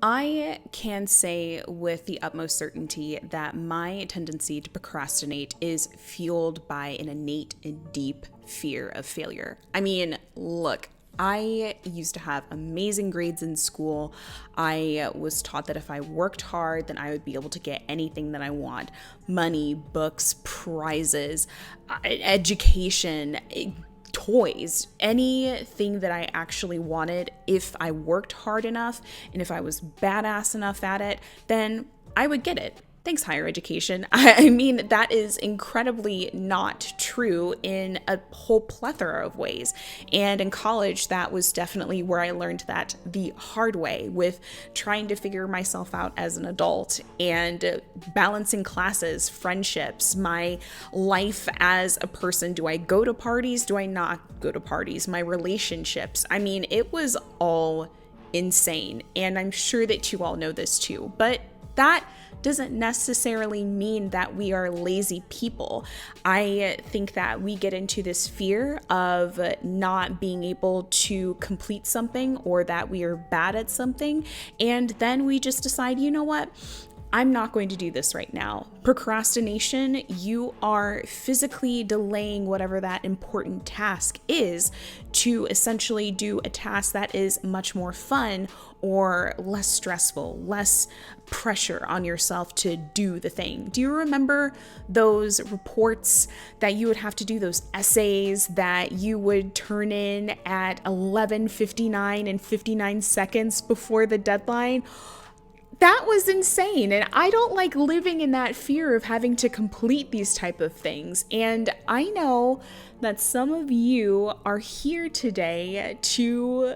I can say with the utmost certainty that my tendency to procrastinate is fueled by an innate and deep fear of failure. I mean, look, I used to have amazing grades in school. I was taught that if I worked hard, then I would be able to get anything that I want. Money, books, prizes, education, toys, anything that I actually wanted. If I worked hard enough and if I was badass enough at it, then I would get it. Thanks, higher education. I mean, that is incredibly not true in a whole plethora of ways. And in college, that was definitely where I learned that the hard way, with trying to figure myself out as an adult and balancing classes, friendships, my life as a person. Do I go to parties? Do I not go to parties? My relationships. I mean, it was all insane. And I'm sure that you all know this too. But that doesn't necessarily mean that we are lazy people. I think that we get into this fear of not being able to complete something, or that we are bad at something, and then we just decide, you know what? I'm not going to do this right now. Procrastination, you are physically delaying whatever that important task is to essentially do a task that is much more fun or less stressful, less pressure on yourself to do the thing. Do you remember those reports that you would have to do, those essays that you would turn in at 11:59 and 59 seconds before the deadline? That was insane. And I don't like living in that fear of having to complete these type of things. And I know that some of you are here today to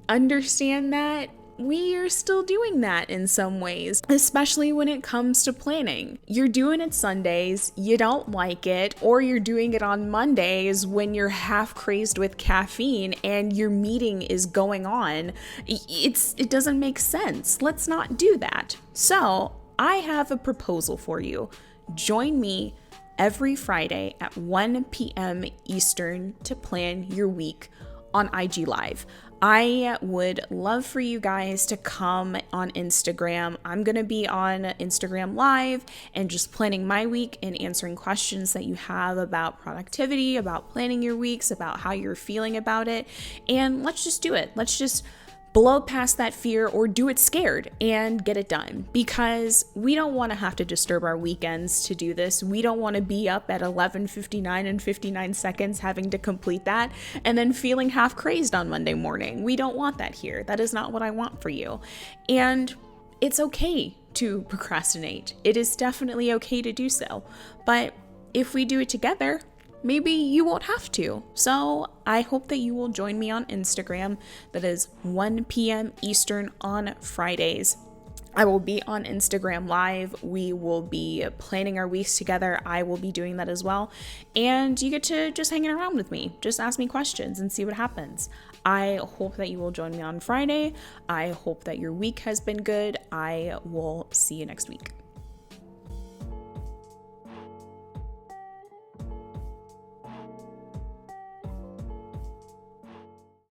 understand that we are still doing that in some ways, especially when it comes to planning. You're doing it Sundays, you don't like it, or you're doing it on Mondays when you're half crazed with caffeine and your meeting is going on. It doesn't make sense. Let's not do that. So I have a proposal for you. Join me every Friday at 1 p.m. Eastern to plan your week on IG Live. I would love for you guys to come on Instagram. I'm going to be on Instagram Live and just planning my week and answering questions that you have about productivity, about planning your weeks, about how you're feeling about it. And let's just do it. Let's just blow past that fear, or do it scared and get it done, because we don't want to have to disturb our weekends to do this. We don't want to be up at 11:59 and 59 seconds having to complete that and then feeling half crazed on Monday morning. We don't want that here. That is not what I want for you. And it's okay to procrastinate. It is definitely okay to do so. But if we do it together, maybe you won't have to. So I hope that you will join me on Instagram. That is 1 p.m. Eastern on Fridays. I will be on Instagram Live. We will be planning our weeks together. I will be doing that as well. And you get to just hang around with me. Just ask me questions and see what happens. I hope that you will join me on Friday. I hope that your week has been good. I will see you next week.